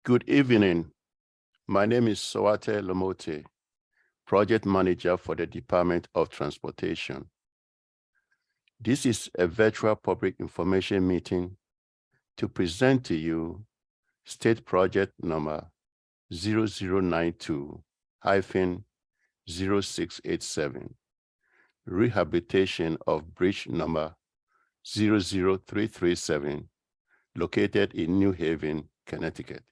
Good evening. My name is Soate Lomote, Project Manager for the Department of Transportation. This is a virtual public information meeting to present to you State Project number 0092-0687, Rehabilitation of Bridge number 00337, located in New Haven, Connecticut.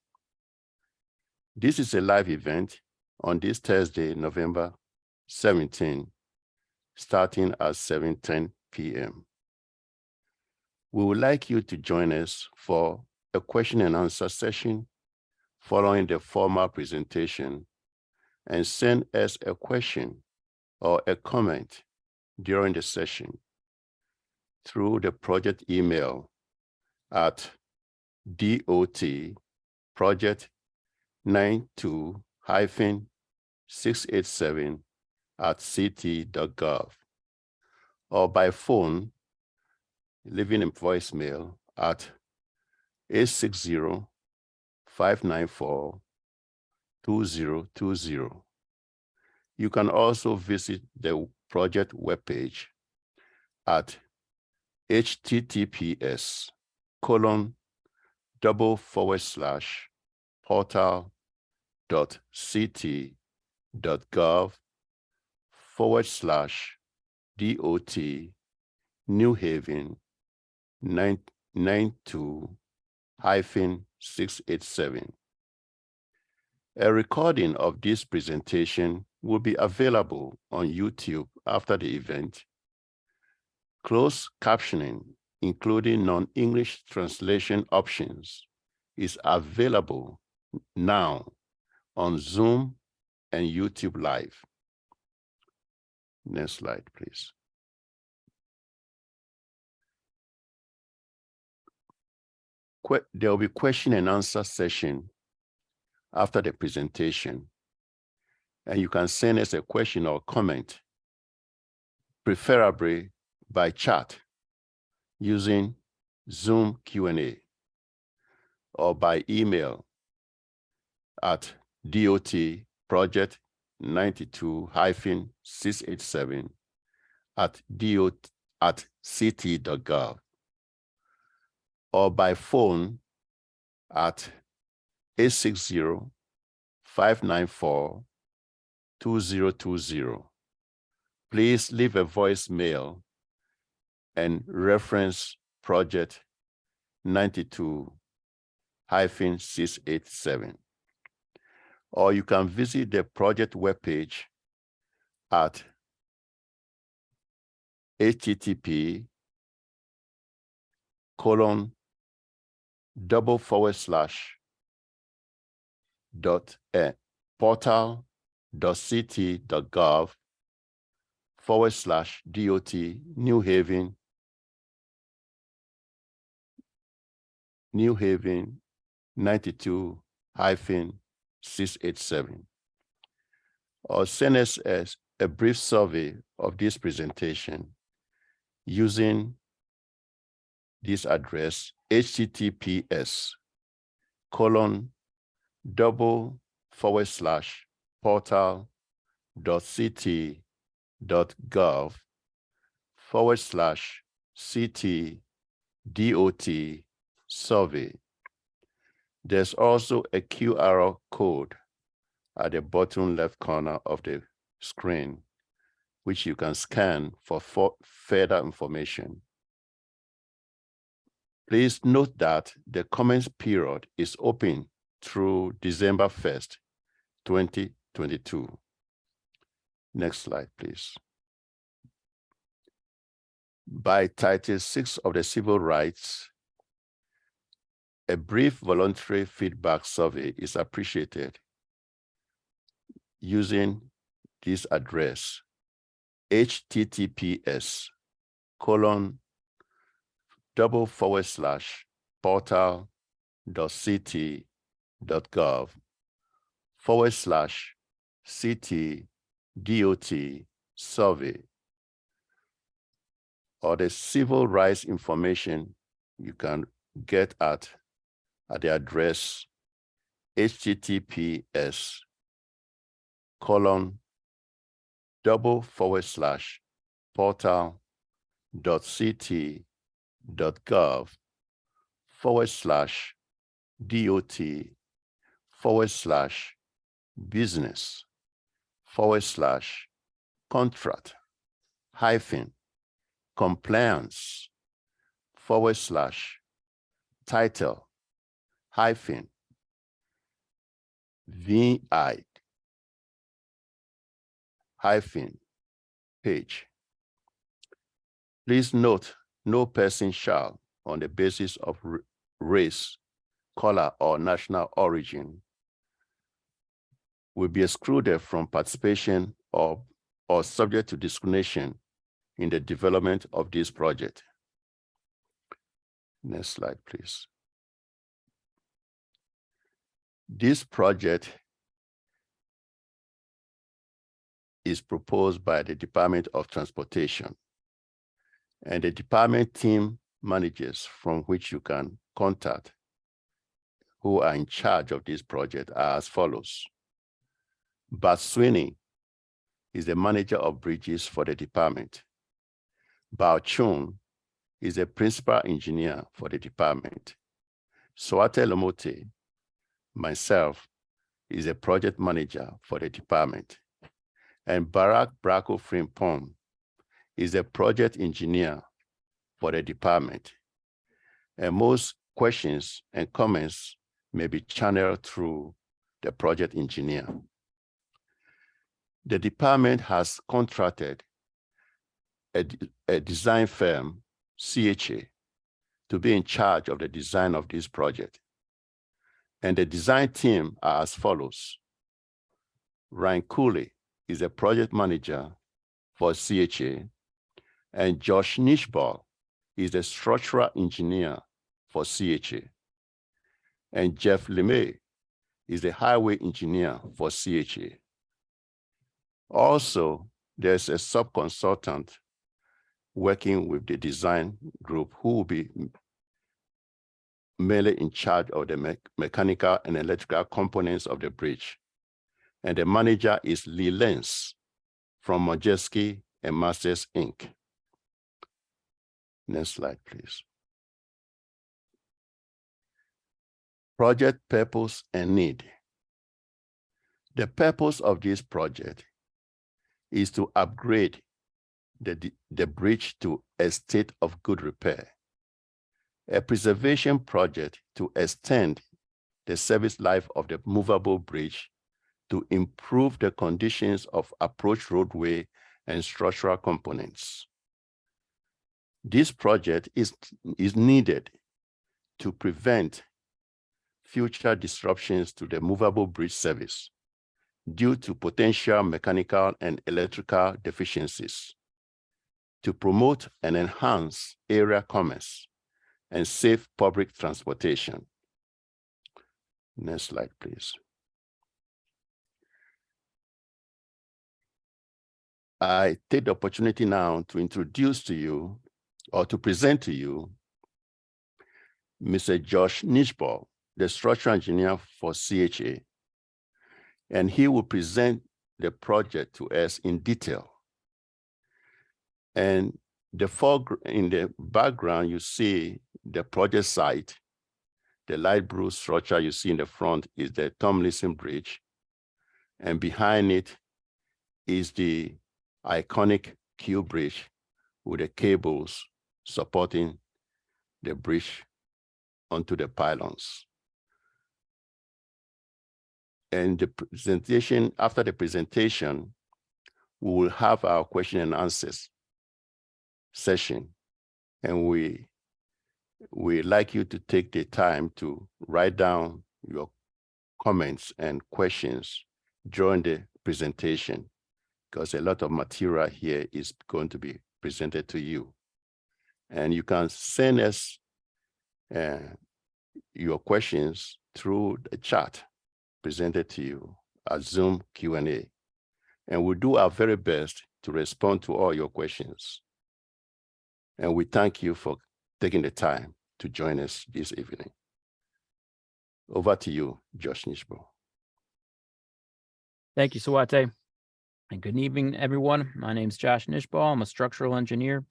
This is a live event on this Thursday, November 17, starting at 7:10 p.m. We would like you to join us for a question and answer session following the formal presentation, and send us a question or a comment during the session through the project email at dot92-687@ct.gov, or by phone, leaving a voicemail at 860-594-2020. You can also visit the project webpage at https://portal.ct.gov/DOT New Haven 992-687. A recording of this presentation will be available on YouTube after the event. Closed captioning, including non-English translation options, is available now on Zoom and YouTube Live. Next slide, please. There will be question and answer session after the presentation, and you can send us a question or comment, preferably by chat using Zoom Q&A, or by email at dotproject92-687@ct.gov, or by phone at 860-594-2020. Please leave a voicemail and reference project 92-687. Or you can visit the project webpage at http://portal.ct.gov/DOT New Haven 92-687, or send us a brief survey of this presentation using this address, https://portal.ct.gov/CT.DOT survey. There's also a QR code at the bottom left corner of the screen, which you can scan for further information. Please note that the comments period is open through December 1st, 2022. Next slide, please. By Title VI of the Civil Rights, a brief voluntary feedback survey is appreciated using this address, https://portal.ct.gov/CT.DOT survey, or the civil rights information you can get at the address .CT.gov/title-vi-page. Please note, no person shall, on the basis of race, color, or national origin, will be excluded from participation or subject to discrimination in the development of this project. Next slide, please. This project is proposed by the Department of Transportation, and the department team managers from which you can contact who are in charge of this project are as follows. Bart Sweeney is the manager of bridges for the department. Bao Chun is a principal engineer for the department. Swate Lomote, myself, is a project manager for the department. And Barak Brako Frimpong is a project engineer for the department. And most questions and comments may be channeled through the project engineer. The department has contracted a design firm, CHA, to be in charge of the design of this project. And the design team are as follows. Ryan Cooley is a project manager for CHA, and Josh Nishbal is a structural engineer for CHA. And Jeff LeMay is a highway engineer for CHA. Also, there's a sub-consultant working with the design group who will be mainly in charge of the mechanical and electrical components of the bridge. And the manager is Lee Lenz from Majeski and Masters, Inc. Next slide, please. Project purpose and need. The purpose of this project is to upgrade the bridge to a state of good repair, a preservation project to extend the service life of the movable bridge to improve the conditions of approach roadway and structural components. This project is needed to prevent future disruptions to the movable bridge service due to potential mechanical and electrical deficiencies, to promote and enhance area commerce and safe public transportation. Next slide, please. I take the opportunity now to introduce to you or to present to you Mr. Josh Nishbal, the structural engineer for CHA, and he will present the project to us in detail. And in the background, you see the project site. The light blue structure you see in the front is the Tomlinson Bridge, and behind it is the iconic Q bridge with the cables supporting the bridge onto the pylons. And the presentation, after the presentation, we will have our question and answers session. And we like you to take the time to write down your comments and questions during the presentation, because a lot of material here is going to be presented to you. And you can send us your questions through the chat presented to you as Zoom Q&A. And we'll do our very best to respond to all your questions. And we thank you for taking the time to join us this evening. Over to you, Josh Nishbo. Thank you, Sawate. And good evening, everyone. My name is Josh Nishbal. I'm a structural engineer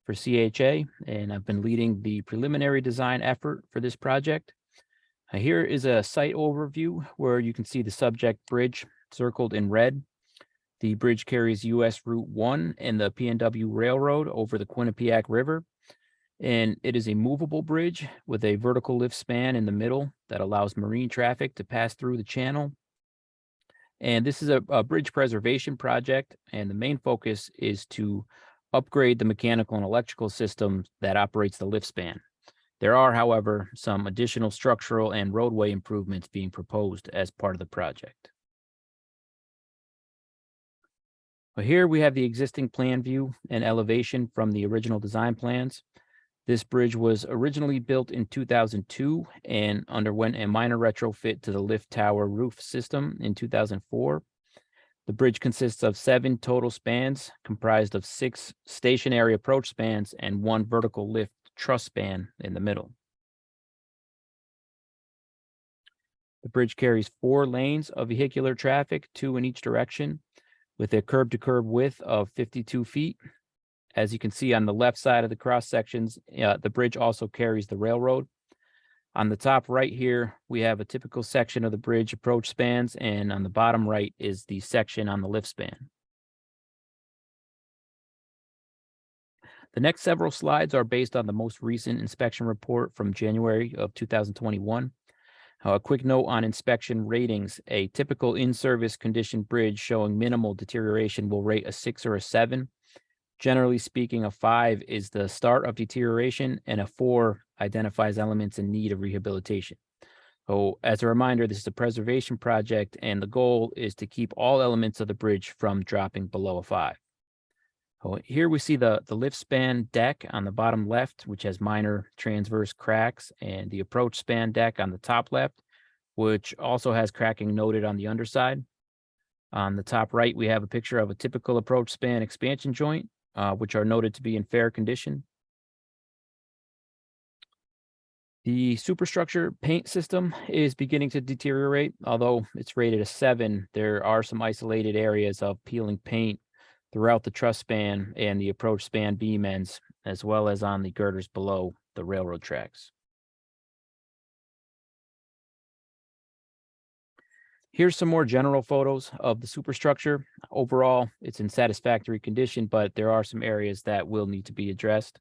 for CHA, and I've been leading the preliminary design effort for this project. Here is a site overview where you can see the subject bridge circled in red. The bridge carries US Route 1 and the P&W Railroad over the Quinnipiac River. And it is a movable bridge with a vertical lift span in the middle that allows marine traffic to pass through the channel. And this is a bridge preservation project, and the main focus is to upgrade the mechanical and electrical system that operates the lift span. There are, however, some additional structural and roadway improvements being proposed as part of the project. Well, here we have the existing plan view and elevation from the original design plans. This bridge was originally built in 2002 and underwent a minor retrofit to the lift tower roof system in 2004. The bridge consists of 7 total spans, comprised of 6 stationary approach spans and 1 vertical lift truss span in the middle. The bridge carries 4 lanes of vehicular traffic, 2 in each direction, with a curb-to-curb width of 52 feet. As you can see on the left side of the cross sections, the bridge also carries the railroad. On the top right here, we have a typical section of the bridge approach spans, and on the bottom right is the section on the lift span. The next several slides are based on the most recent inspection report from January of 2021. A quick note on inspection ratings: a typical in-service condition bridge showing minimal deterioration will rate a 6 or a 7. Generally speaking, a 5 is the start of deterioration, and a 4 identifies elements in need of rehabilitation. So as a reminder, this is a preservation project, and the goal is to keep all elements of the bridge from dropping below a 5. So here we see the lift span deck on the bottom left, which has minor transverse cracks, and the approach span deck on the top left, which also has cracking noted on the underside. On the top right, we have a picture of a typical approach span expansion joint, which are noted to be in fair condition. The superstructure paint system is beginning to deteriorate. Although it's rated a 7, there are some isolated areas of peeling paint throughout the truss span and the approach span beam ends, as well as on the girders below the railroad tracks. Here's some more general photos of the superstructure. Overall, it's in satisfactory condition, but there are some areas that will need to be addressed.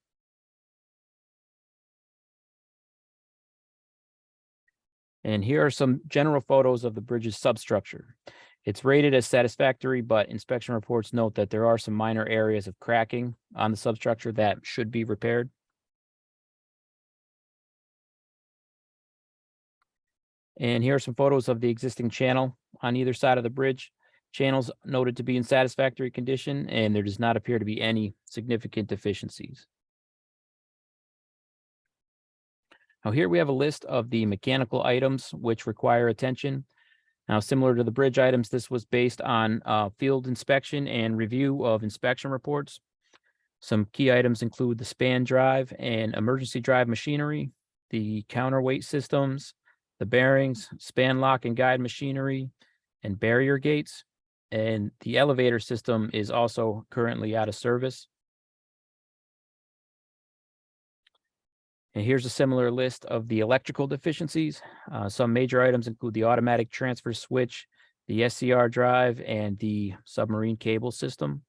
And here are some general photos of the bridge's substructure. It's rated as satisfactory, but inspection reports note that there are some minor areas of cracking on the substructure that should be repaired. And here are some photos of the existing channel on either side of the bridge. Channels noted to be in satisfactory condition, and there does not appear to be any significant deficiencies. Now here we have a list of the mechanical items which require attention. Now, similar to the bridge items, this was based on field inspection and review of inspection reports. Some key items include the span drive and emergency drive machinery, the counterweight systems, the bearings, span lock and guide machinery, and barrier gates. And the elevator system is also currently out of service. And here's a similar list of the electrical deficiencies. Some major items include the automatic transfer switch, the SCR drive, and the submarine cable system.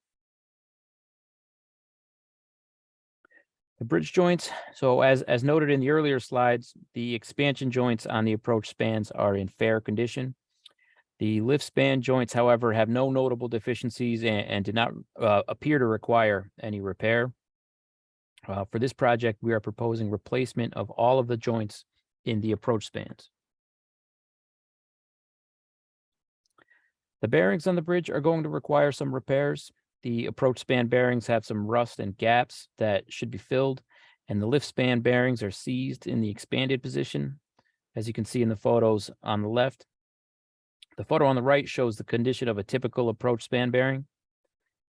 The bridge joints. So as noted in the earlier slides, the expansion joints on the approach spans are in fair condition. The lift span joints, however, have no notable deficiencies and do not appear to require any repair. For this project, we are proposing replacement of all of the joints in the approach spans. The bearings on the bridge are going to require some repairs. The approach span bearings have some rust and gaps that should be filled, and the lift span bearings are seized in the expanded position, as you can see in the photos on the left. The photo on the right shows the condition of a typical approach span bearing.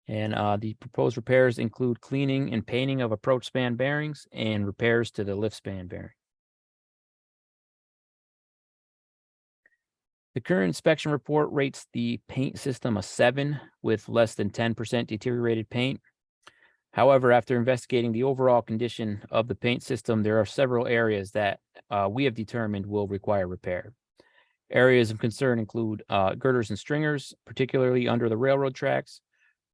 And the proposed repairs include cleaning and painting of approach span bearings and repairs to the lift span bearing. The current inspection report rates the paint system a 7 with less than 10% deteriorated paint. However, after investigating the overall condition of the paint system, there are several areas that we have determined will require repair. Areas of concern include girders and stringers, particularly under the railroad tracks,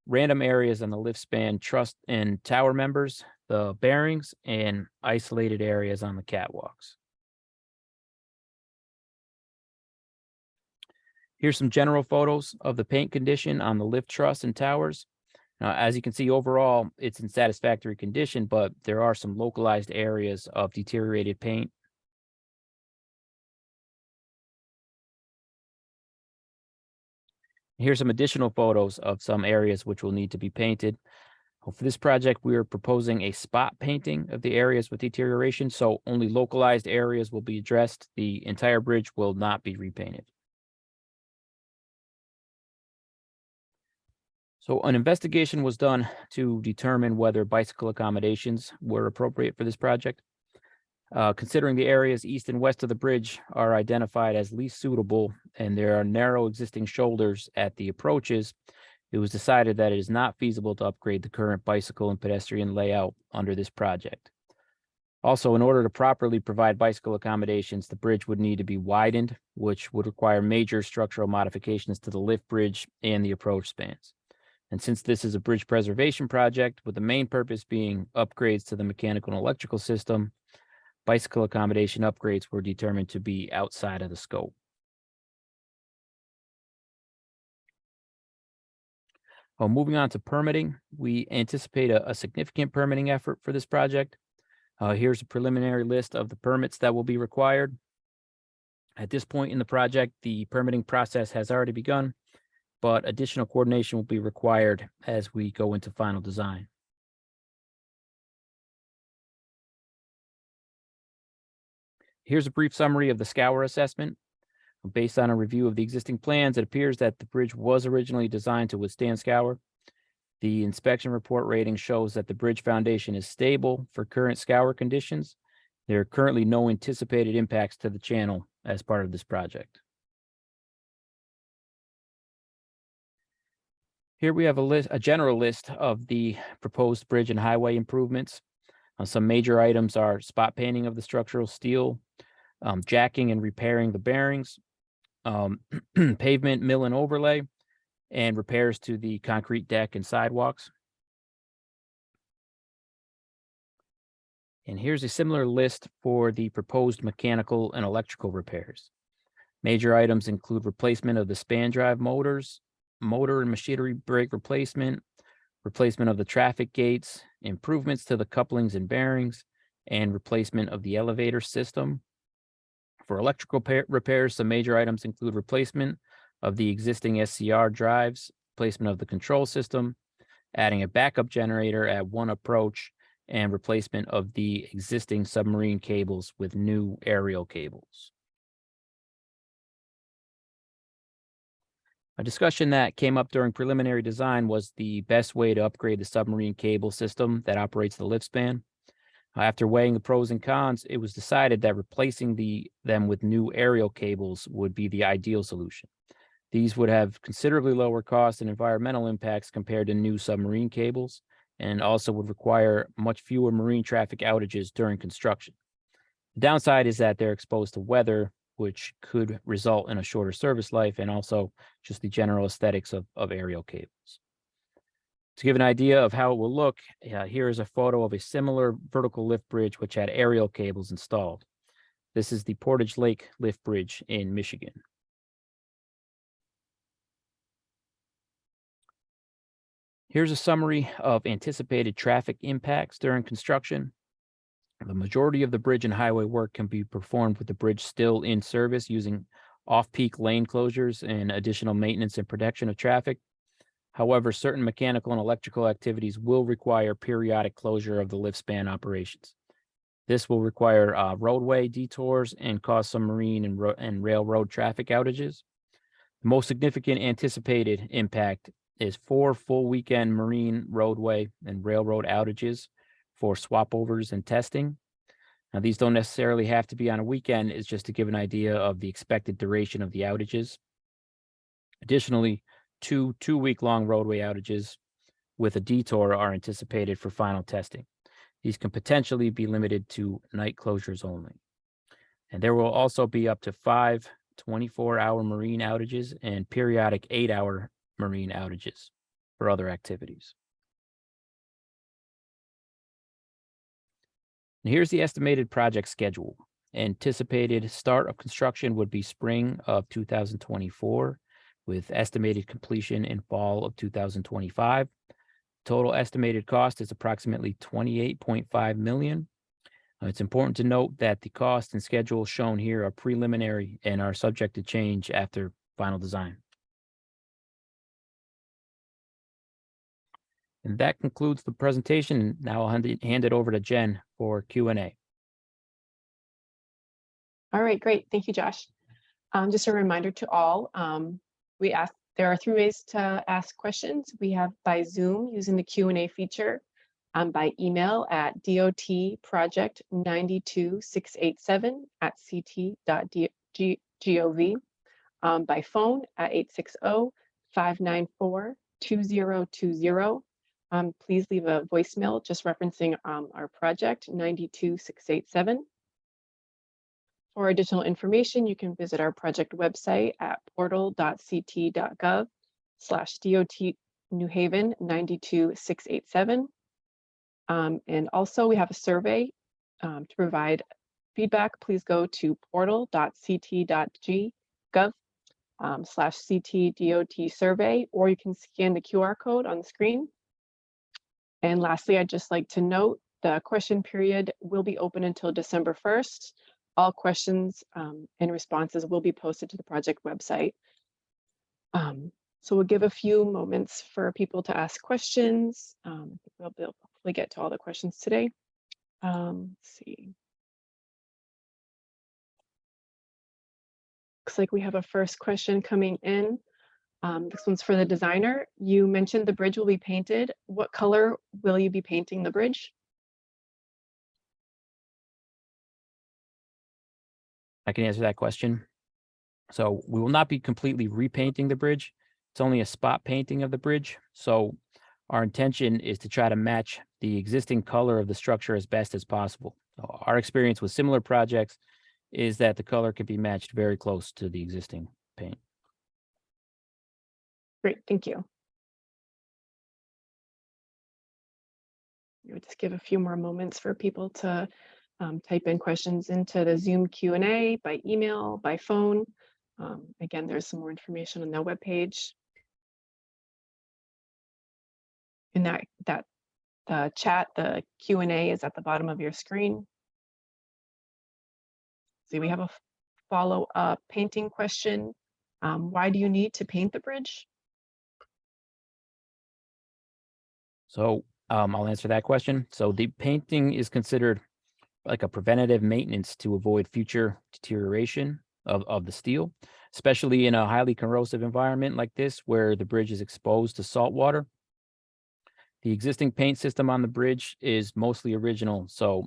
random areas on the lift span truss and tower members, the bearings, and isolated areas on the catwalks. Here's some general photos of the paint condition on the lift truss and towers. Now, as you can see, overall, it's in satisfactory condition, but there are some localized areas of deteriorated paint. Here's some additional photos of some areas which will need to be painted. For this project, we are proposing a spot painting of the areas with deterioration, so only localized areas will be addressed. The entire bridge will not be repainted. So an investigation was done to determine whether bicycle accommodations were appropriate for this project. Considering the areas east and west of the bridge are identified as least suitable and there are narrow existing shoulders at the approaches, it was decided that it is not feasible to upgrade the current bicycle and pedestrian layout under this project. Also, in order to properly provide bicycle accommodations, the bridge would need to be widened, which would require major structural modifications to the lift bridge and the approach spans. And since this is a bridge preservation project, with the main purpose being upgrades to the mechanical and electrical system, bicycle accommodation upgrades were determined to be outside of the scope. Well, moving on to permitting, we anticipate a significant permitting effort for this project. Here's a preliminary list of the permits that will be required. At this point in the project, the permitting process has already begun, but additional coordination will be required as we go into final design. Here's a brief summary of the scour assessment. Based on a review of the existing plans, it appears that the bridge was originally designed to withstand scour. The inspection report rating shows that the bridge foundation is stable for current scour conditions. There are currently no anticipated impacts to the channel as part of this project. Here we have a general list of the proposed bridge and highway improvements. Some major items are spot painting of the structural steel, jacking and repairing the bearings, pavement mill and overlay, and repairs to the concrete deck and sidewalks. And here's a similar list for the proposed mechanical and electrical repairs. Major items include replacement of the span drive motors, motor and machinery brake replacement, replacement of the traffic gates, improvements to the couplings and bearings, and replacement of the elevator system. For electrical repairs, some major items include replacement of the existing SCR drives, replacement of the control system, adding a backup generator at one approach, and replacement of the existing submarine cables with new aerial cables. A discussion that came up during preliminary design was the best way to upgrade the submarine cable system that operates the lift span. After weighing the pros and cons, it was decided that replacing them with new aerial cables would be the ideal solution. These would have considerably lower costs and environmental impacts compared to new submarine cables, and also would require much fewer marine traffic outages during construction. The downside is that they're exposed to weather, which could result in a shorter service life, and also just the general aesthetics of aerial cables. To give an idea of how it will look, here is a photo of a similar vertical lift bridge which had aerial cables installed. This is the Portage Lake Lift Bridge in Michigan. Here's a summary of anticipated traffic impacts during construction. The majority of the bridge and highway work can be performed with the bridge still in service using off-peak lane closures and additional maintenance and protection of traffic. However, certain mechanical and electrical activities will require periodic closure of the lift span operations. This will require roadway detours and cause some marine and railroad traffic outages. The most significant anticipated impact is 4 full weekend marine roadway and railroad outages for swap overs and testing. Now, these don't necessarily have to be on a weekend. It's just to give an idea of the expected duration of the outages. Additionally, two-week-long roadway outages with a detour are anticipated for final testing. These can potentially be limited to night closures only. And there will also be up to 5 24-hour marine outages and periodic 8-hour marine outages for other activities. And here's the estimated project schedule. Anticipated start of construction would be spring of 2024, with estimated completion in fall of 2025. Total estimated cost is approximately $28.5 million. It's important to note that the cost and schedule shown here are preliminary and are subject to change after final design. And that concludes the presentation. Now I'll hand it over to Jen for Q&A. All right, great. Thank you, Josh. Just a reminder to all, there are 3 ways to ask questions. We have by Zoom using the Q&A feature, by email at dotproject92687@ct.gov, by phone at 860-594-2020. Please leave a voicemail just referencing our project 92687. For additional information, you can visit our project website at portal.ct.gov/DOT New Haven 92687. And also we have a survey to provide feedback. Please go to portal.ct.gov/CTDOT survey, or you can scan the QR code on the screen. And lastly, I'd just like to note the question period will be open until December 1st. All questions and responses will be posted to the project website. So we'll give a few moments for people to ask questions. We'll hopefully get to all the questions today. Let's see. Looks like we have a first question coming in. This one's for the designer. You mentioned the bridge will be painted. What color will you be painting the bridge? I can answer that question. So we will not be completely repainting the bridge. It's only a spot painting of the bridge. So our intention is to try to match the existing color of the structure as best as possible. Our experience with similar projects is that the color can be matched very close to the existing paint. Great, thank you. We'll just give a few more moments for people to type in questions into the Zoom Q&A by email, by phone. Again, there's some more information on the webpage. In that chat, the Q&A is at the bottom of your screen. See, we have a follow-up painting question. Why do you need to paint the bridge? So I'll answer that question. So the painting is considered like a preventative maintenance to avoid future deterioration of the steel, especially in a highly corrosive environment like this, where the bridge is exposed to salt water. The existing paint system on the bridge is mostly original, so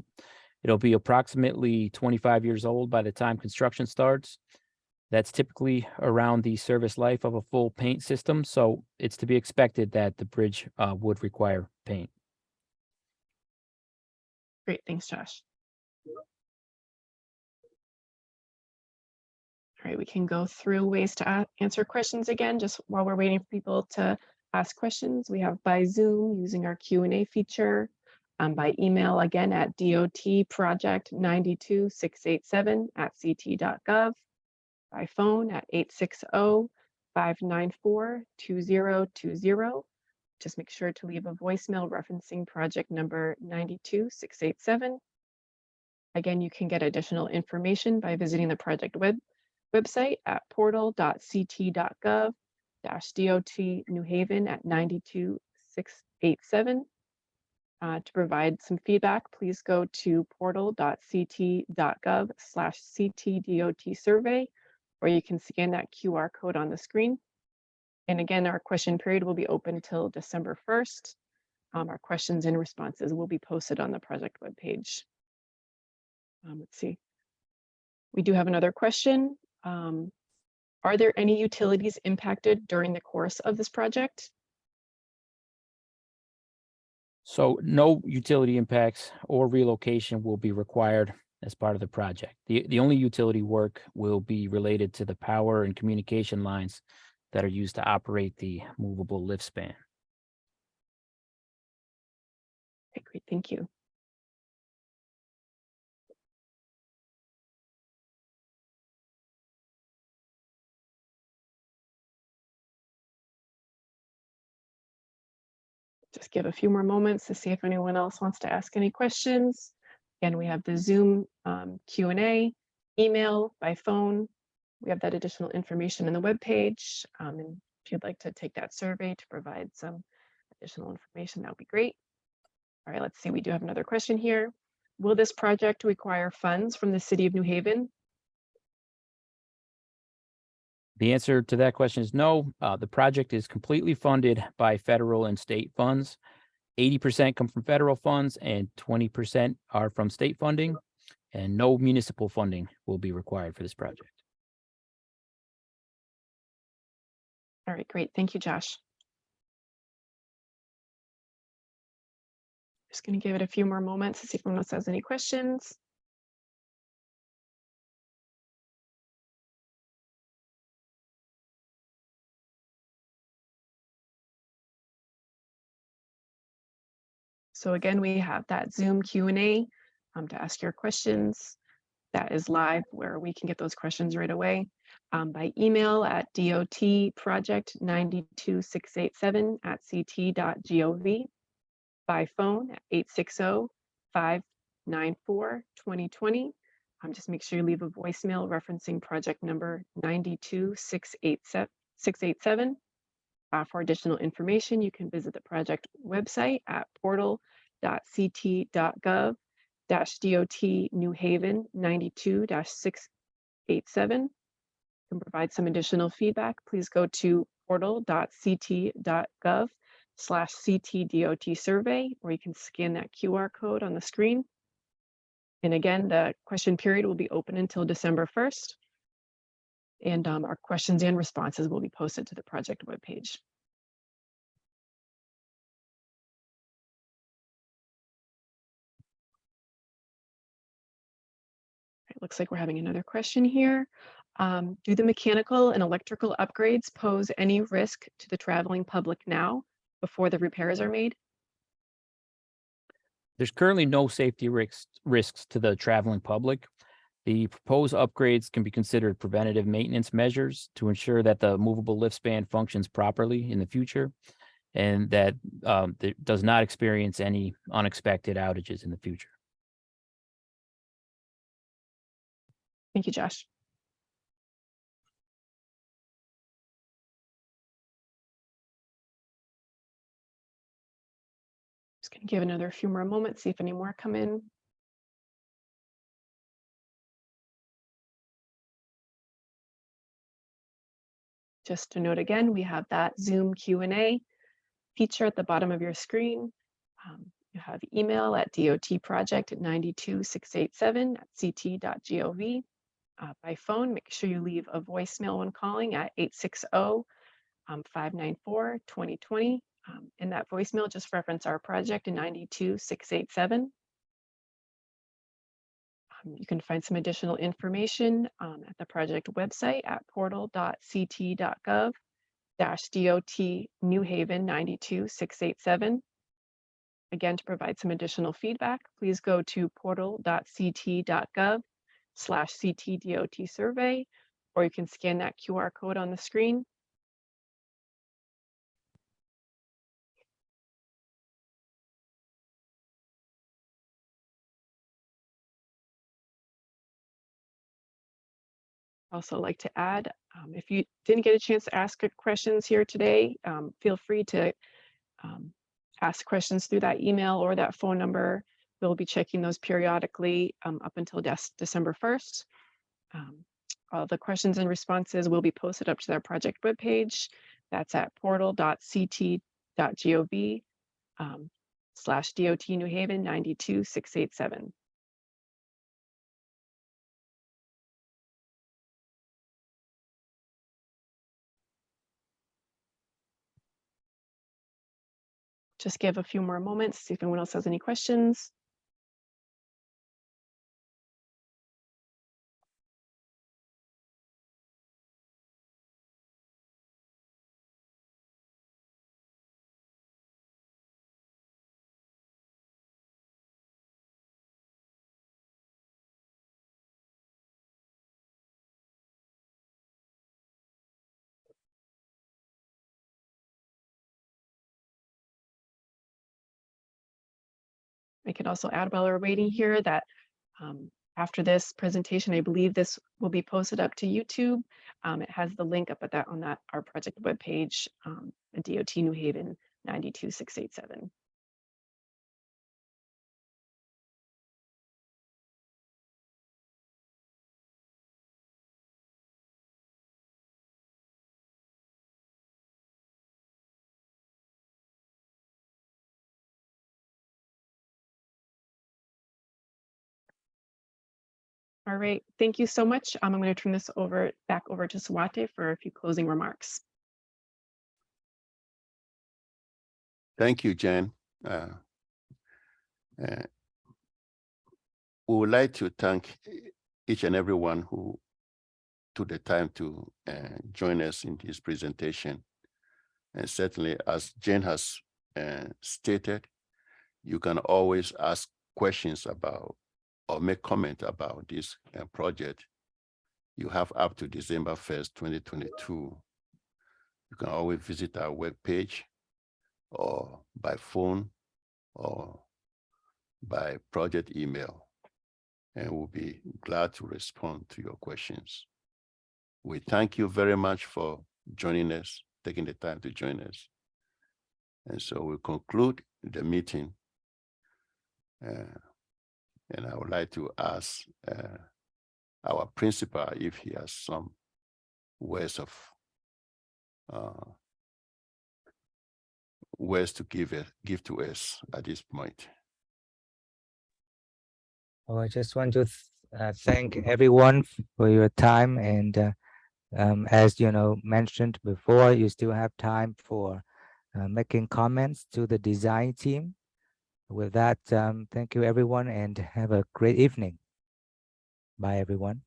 it'll be approximately 25 years old by the time construction starts. That's typically around the service life of a full paint system, so it's to be expected that the bridge would require paint. Great, thanks, Josh. All right, we can go through ways to answer questions again, just while we're waiting for people to ask questions. We have by Zoom using our Q&A feature, by email again at dotproject92687@ct.gov, by phone at 860-594-2020. Just make sure to leave a voicemail referencing project number 92687. Again, you can get additional information by visiting the project website at portal.ct.gov/DOT New Haven at 92687. To provide some feedback, please go to portal.ct.gov/CTDOT survey, or you can scan that QR code on the screen. And again, our question period will be open till December 1st. Our questions and responses will be posted on the project webpage. Let's see. We do have another question. Are there any utilities impacted during the course of this project? So no utility impacts or relocation will be required as part of the project. The only utility work will be related to the power and communication lines that are used to operate the movable lift span. Okay, great, thank you. Just give a few more moments to see if anyone else wants to ask any questions. Again, we have the Zoom Q&A, email, by phone. We have that additional information in the webpage. And if you'd like to take that survey to provide some additional information, that would be great. All right, let's see, we do have another question here. Will this project require funds from the City of New Haven? The answer to that question is no. The project is completely funded by federal and state funds. 80% come from federal funds and 20% are from state funding, and no municipal funding will be required for this project. All right, great. Thank you, Josh. Just going to give it a few more moments to see if anyone else has any questions. So again, we have that Zoom Q&A to ask your questions. That is live where we can get those questions right away by email at dotproject92687@ct.gov, by phone at 860-594-2020. Just make sure you leave a voicemail referencing project number 92687. For additional information, you can visit the project website at portal.ct.gov/DOT New Haven 92-687. To provide some additional feedback, please go to portal.ct.gov/CTDOT survey, or you can scan that QR code on the screen. And again, the question period will be open until December 1st. And our questions and responses will be posted to the project webpage. It looks like we're having another question here. Do the mechanical and electrical upgrades pose any risk to the traveling public now before the repairs are made? There's currently no safety risks to the traveling public. The proposed upgrades can be considered preventative maintenance measures to ensure that the movable lift span functions properly in the future, and that it does not experience any unexpected outages in the future. Thank you, Josh. Just going to give another few more moments, see if any more come in. Just to note again, we have that Zoom Q&A feature at the bottom of your screen. You have email at dotproject92687@ct.gov. By phone, make sure you leave a voicemail when calling at 860-594-2020. In that voicemail, just reference our project in 92687. You can find some additional information at the project website at portal.ct.gov/DOT New Haven 92687. Again, to provide some additional feedback, please go to portal.ct.gov/CTDOT survey, or you can scan that QR code on the screen. Also like to add, if you didn't get a chance to ask questions here today, feel free to ask questions through that email or that phone number. We'll be checking those periodically up until December 1st. All the questions and responses will be posted up to their project webpage. That's at portal.ct.gov/DOT New Haven 92687. just give a few more moments, see if anyone else has any questions. I could also add while we're waiting here that after this presentation, I believe this will be posted up to YouTube. It has the link up at that on our project webpage, at DOT New Haven 92687. All right, thank you so much. I'm going to turn this back over to Swati for a few closing remarks. Thank you, Jen. We would like to thank each and everyone who took the time to join us in this presentation. And certainly, as Jen has stated, you can always ask questions about or make comment about this project. You have up to December 1st, 2022. You can always visit our webpage or by phone or by project email, and we'll be glad to respond to your questions. We thank you very much for joining us, taking the time to join us. And so we'll conclude the meeting. And I would like to ask our principal if he has some words to give to us at this point. Oh, I just want to thank everyone for your time, and as you know, mentioned before, you still have time for making comments to the design team. With that, thank you everyone, and have a great evening. Bye everyone.